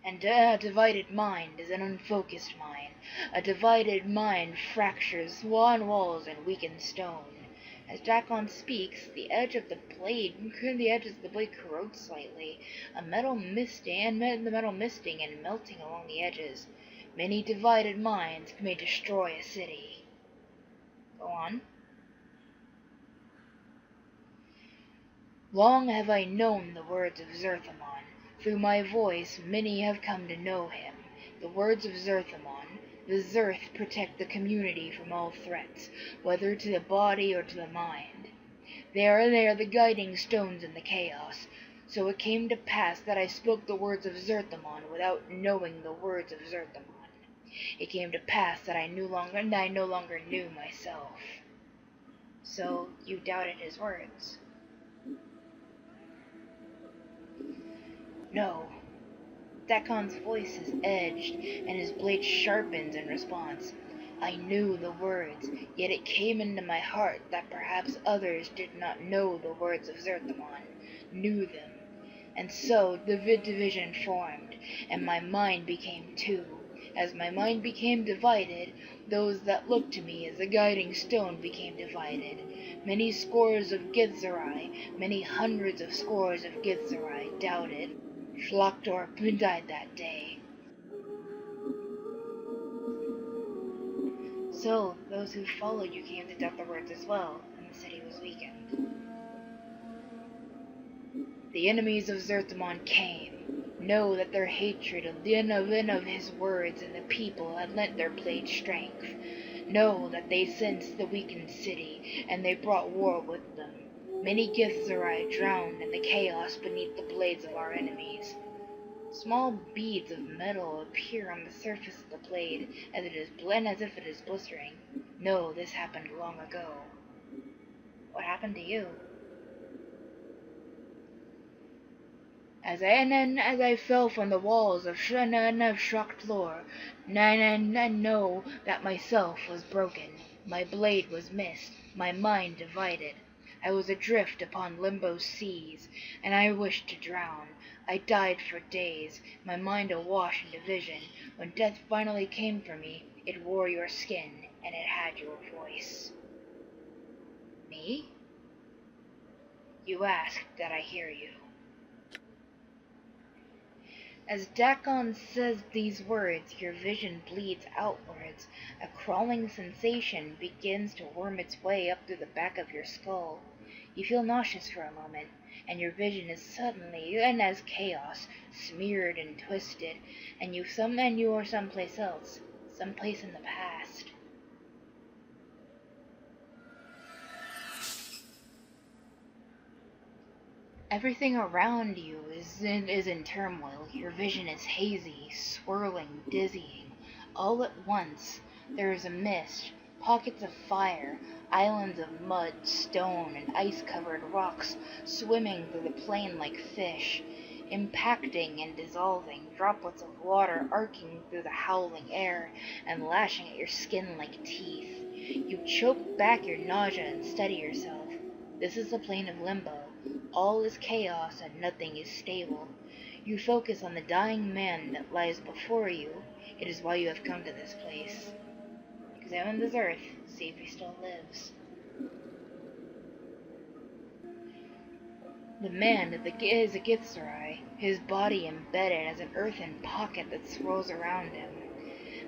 And a divided mind is an unfocused mind. A divided mind fractures walls and weakens stone. As Dak'kon speaks, the edge of the blade corrodes slightly, the metal misting and melting along the edges. Many divided minds may destroy a city. Go on. Long have I known the words of Zerthamon. Through my voice, many have come to know him. The words of Zerthamon. The Zerth protect the community from all threats, whether to the body or to the mind. They are the guiding stones in the chaos. So it came to pass that I spoke the words of Zerthamon without knowing the words of Zerthamon. It came to pass that I no longer knew myself. So you doubted his words. No. Dak'kon's voice is edged, and his blade sharpens in response. I knew the words, yet it came into my heart that perhaps others did not know the words of Zerthamon, knew them. And so the division formed, and my mind became two. As my mind became divided, those that looked to me as a guiding stone became divided. Many scores of Githzerai, many hundreds of scores of Githzerai doubted. Schlachtorp died that day. So, those who followed you came to doubt the words as well, and the city was weakened. The enemies of Zerthamon came. Know that their hatred of the end of his words and the people had lent their blade strength. Know that they sensed the weakened city, and they brought war with them. Many Githzerai drowned in the chaos beneath the blades of our enemies. Small beads of metal appear on the surface of the blade as if it is blistering. No, this happened long ago. What happened to you? As I fell from the walls of Annah-of-the-shadows, I know that myself was broken. My blade was missed, my mind divided. I was adrift upon limbo's seas, and I wished to drown. I died for days, my mind awash in division. When death finally came for me, it wore your skin, and it had your voice. Me? You asked that I hear you. As Dak'kon says these words, your vision bleeds outwards. A crawling sensation begins to worm its way up through the back of your skull. You feel nauseous for a moment, and your vision is suddenly, and as chaos, smeared and twisted, and you are someplace else, someplace in the past. Everything around you is in turmoil. Your vision is hazy, swirling, dizzying. All at once, there is a mist, pockets of fire, islands of mud, stone, and ice-covered rocks swimming through the plain like fish, impacting and dissolving, droplets of water arcing through the howling air and lashing at your skin like teeth. You choke back your nausea and steady yourself. This is the plane of limbo. All is chaos and nothing is stable. You focus on the dying man that lies before you. It is why you have come to this place. Examine this earth, see if he still lives. The man is a Githzerai, his body embedded as an earthen pocket that swirls around him.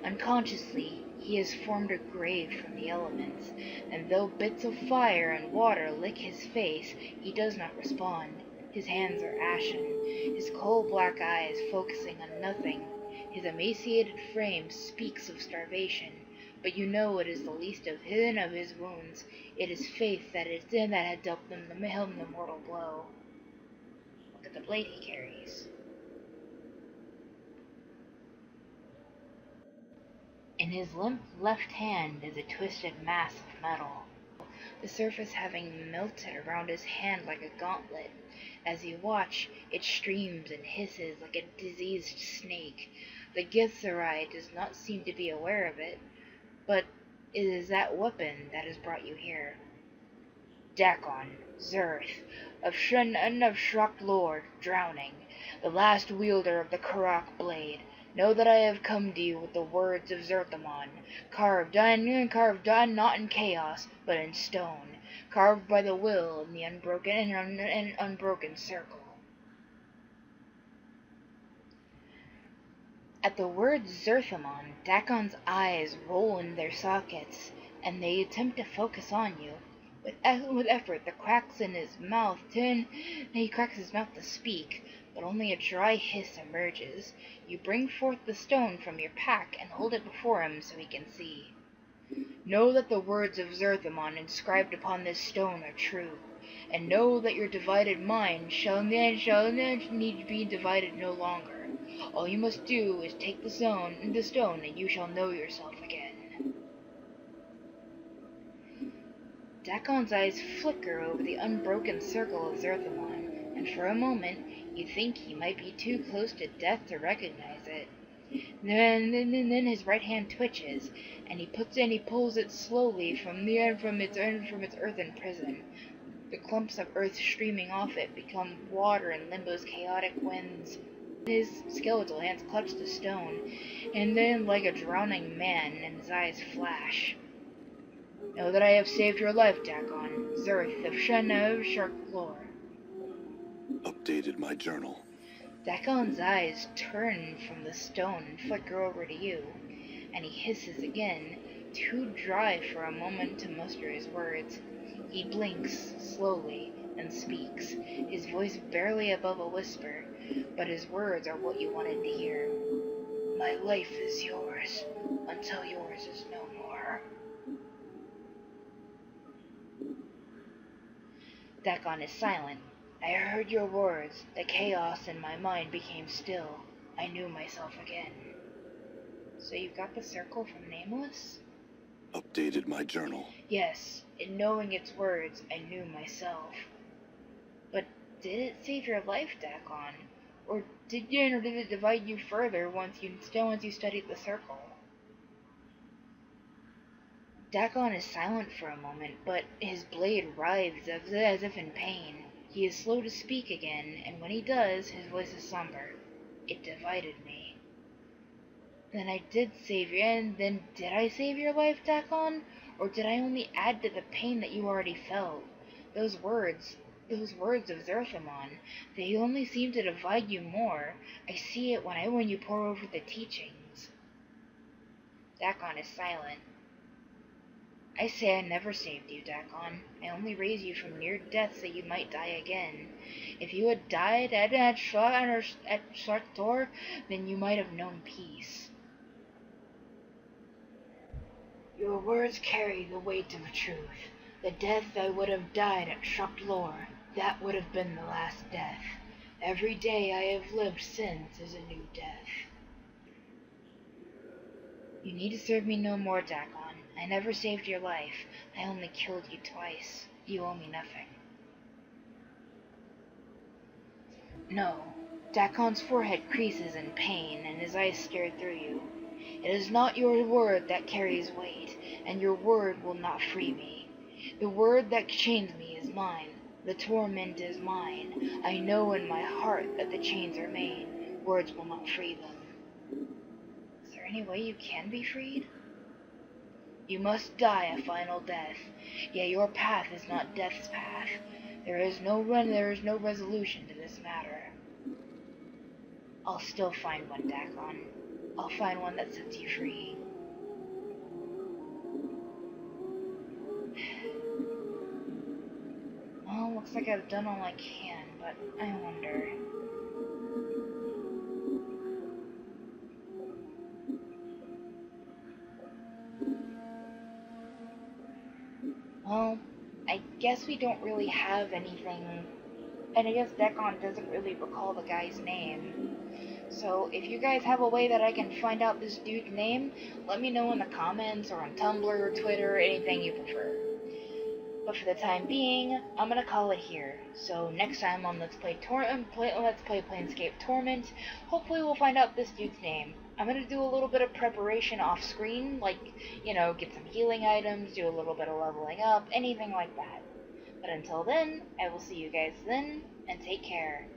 Unconsciously, he has formed a grave from the elements, and though bits of fire and water lick his face, he does not respond. His hands are ashen, his coal-black eyes focusing on nothing. His emaciated frame speaks of starvation, but you know it is the least of his wounds. It is faith that had dealt him the mortal blow. Look at the blade he carries. In his limp left hand is a twisted mass of metal, the surface having melted around his hand like a gauntlet. As you watch, it streams and hisses like a diseased snake. The Githzerai does not seem to be aware of it, but it is that weapon that has brought you here. Dak'kon, Zerth, of Annah-of-the-shadows, drowning, the last wielder of the Karak blade. Know that I have come to you with the words of Zerthamon, carved not in chaos, but in stone, carved by the will in the unbroken circle. At the word Zerthamon, Dak'kon's eyes roll in their sockets, and they attempt to focus on you. With effort, he cracks his mouth to speak, but only a dry hiss emerges. You bring forth the stone from your pack and hold it before him so he can see. Know that the words of Zerthamon inscribed upon this stone are true, and know that your divided mind shall need to be divided no longer. All you must do is take the stone, and you shall know yourself again. Dak'kon's eyes flicker over the unbroken circle of Zerthamon, and for a moment You think he might be too close to death to recognize it. Then his right hand twitches, and he pulls it slowly from its earthen prison. The clumps of earth streaming off it become water in Limbo's chaotic winds. His skeletal hands clutch the stone, and then, like a drowning man, and his eyes flash. Know that I have saved your life, Dak'kon, Zerth of Sharklor. Updated my journal. Dak'kon's eyes turn from the stone and flicker over to you, and he hisses again, too dry for a moment to muster his words. He blinks slowly and speaks, his voice barely above a whisper, but his words are what you wanted to hear. My life is yours, until yours is no more. Dak'kon is silent. I heard your words. The chaos in my mind became still. I knew myself again. So you got the circle from Nameless? Updated my journal. Yes, in knowing its words, I knew myself. But did it save your life, Dak'kon? Or did it divide you further once you studied the circle? Dak'kon is silent for a moment, but his blade writhes as if in pain. He is slow to speak again, and when he does, his voice is somber. It divided me. Then I did save you, and then did I save your life, Dak'kon? Or did I only add to the pain that you already felt? Those words of Zerthamon, they only seem to divide you more. I see it when you pour over the teachings. Dak'kon is silent. I say I never saved you, Dak'kon. I only raised you from near death so you might die again. If you had died at Sharktor, then you might have known peace. Your words carry the weight of truth. The death I would have died at Sharktor, that would have been the last death. Every day I have lived since is a new death. You need to serve me no more, Dak'kon. I never saved your life. I only killed you twice. You owe me nothing. No. Dak'kon's forehead creases in pain, and his eyes stare through you. It is not your word that carries weight, and your word will not free me. The word that chains me is mine. The torment is mine. I know in my heart that the chains are made. Words will not free them. Is there any way you can be freed? You must die a final death. Yet your path is not death's path. There is no resolution to this matter. I'll still find one, Dak'kon. I'll find one that sets you free. Well, looks like I've done all I can, but I wonder. Well, I guess we don't really have anything, and I guess Dak'kon doesn't really recall the guy's name. So if you guys have a way that I can find out this dude's name, let me know in the comments or on Tumblr or Twitter, anything you prefer. But for the time being, I'm gonna call it here. So next time on Let's Play Planescape Torment, hopefully we'll find out this dude's name. I'm gonna do a little bit of preparation off screen, like, get some healing items, do a little bit of leveling up, anything like that. But until then, I will see you guys then, and take care.